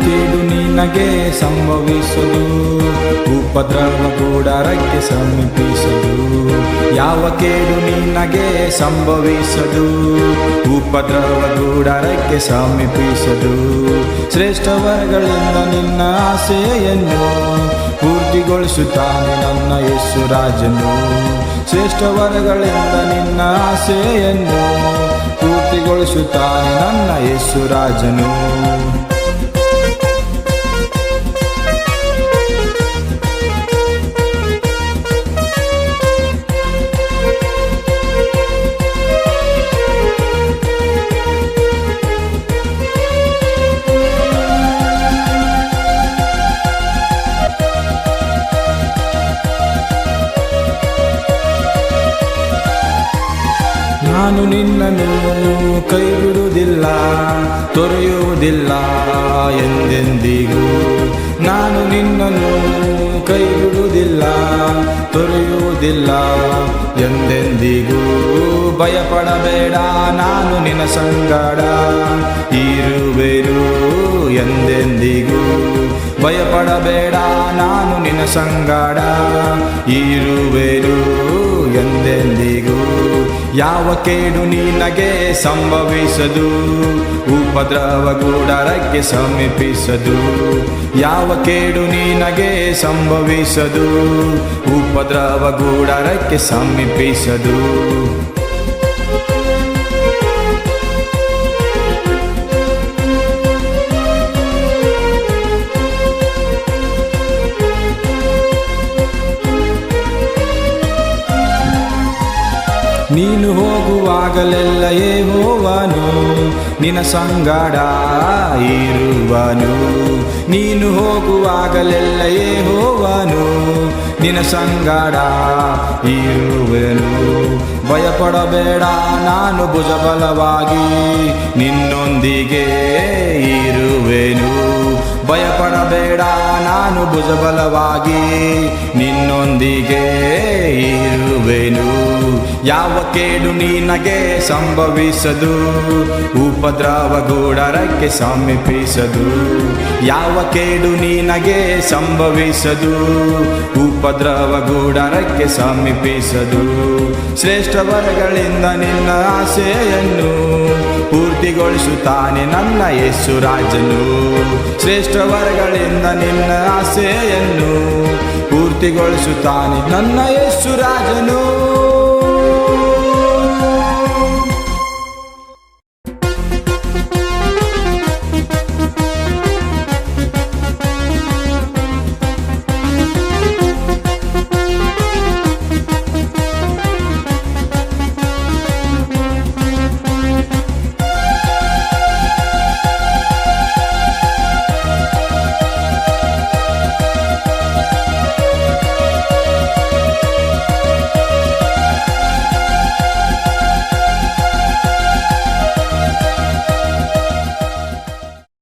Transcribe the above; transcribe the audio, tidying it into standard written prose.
ಕೇಡು ನಿನಗೆ ಸಂಭವಿಸದು, ಉಪದ್ರವ ಗೂಡರಕ್ಕೆ ಸಮೀಪಿಸದು. ಯಾವ ಕೇಡು ನಿನಗೆ ಸಂಭವಿಸದು, ಉಪದ್ರವ ಗೂಡರಕ್ಕೆ ಸಮೀಪಿಸದು. ಶ್ರೇಷ್ಠ ವರಗಳಿಂದ ನಿನ್ನ ಆಸೆಯನ್ನು ಪೂರ್ತಿಗೊಳಿಸುತ್ತಾನೆ ನನ್ನ ಯೇಸು ರಾಜನು. ಶ್ರೇಷ್ಠ ವರಗಳಿಂದ ನಿನ್ನ ಆಸೆಯನ್ನು ಪೂರ್ತಿಗೊಳಿಸುತ್ತಾನೆ ನನ್ನ ಯೇಸು ರಾಜನು. ನಾನು ನಿನ್ನನ್ನು ಕೈ ಬಿಡುವುದಿಲ್ಲ, ತೊರೆಯುವುದಿಲ್ಲ ಎಂದೆಂದಿಗೂ. ನಾನು ನಿನ್ನನ್ನು ಕೈ ಬಿಡುವುದಿಲ್ಲ, ತೊರೆಯುವುದಿಲ್ಲ ಎಂದೆಂದಿಗೂ. ಭಯಪಡಬೇಡ, ನಾನು ನಿನ್ನ ಸಂಗಡ ಇರುವೆನು ಎಂದೆಂದಿಗೂ. ಭಯಪಡಬೇಡ, ನಾನು ನಿನ್ನ ಸಂಗಡ ಇರುವೆನು ಎಂದೆಂದಿಗೂ. ಯಾವ ಕೇಡು ನಿನಗೆ ಸಂಭವಿಸದು, ಉಪದ್ರವ ಗೂಡರಕ್ಕೆ ಸಮೀಪಿಸದು. ಯಾವ ಕೇಡು ನಿನಗೆ ಸಂಭವಿಸದು, ಉಪದ್ರವ ಗೂಡರಕ್ಕೆ ಸಮೀಪಿಸದು. ನೀನು ಹೋಗುವಾಗಲೆಲ್ಲ ಯೆಹೋವನು ನಿನ್ನ ಸಂಗಡ ಇರುವನು. ನೀನು ಹೋಗುವಾಗಲೆಲ್ಲ ಯೆಹೋವನು ನಿನ್ನ ಸಂಗಡ ಇರುವೆನು. ಭಯಪಡಬೇಡ, ನಾನು ಭುಜಬಲವಾಗಿ ನಿನ್ನೊಂದಿಗೆ ಇರುವೆನು. ಭಯಪಡಬೇಡ, ನಾನು ಭುಜಬಲವಾಗಿ ನಿನ್ನೊಂದಿಗೆ ಇರುವೆನು. ಯಾವ ಕೇಡು ನಿನಗೆ ಸಂಭವಿಸದು, ಉಪದ್ರವ ಗೂಡರಕ್ಕೆ ಸಮೀಪಿಸದು. ಯಾವ ಕೇಡು ನಿನಗೆ ಸಂಭವಿಸದು, ಉಪದ್ರವ ಗೂಡರಕ್ಕೆ ಸಮೀಪಿಸದು. ಶ್ರೇಷ್ಠ ವರಗಳಿಂದ ನಿನ್ನ ಆಸೆಯನ್ನು ಪೂರ್ತಿಗೊಳಿಸುತ್ತಾನೆ ನನ್ನ ಯೇಸು ರಾಜನು. ಶ್ರೇಷ್ಠ ವರಗಳಿಂದ ನಿನ್ನ ಆಸೆಯನ್ನು ಪೂರ್ತಿಗೊಳಿಸುತ್ತಾನೆ ನನ್ನ ಯೇಸು ರಾಜನು.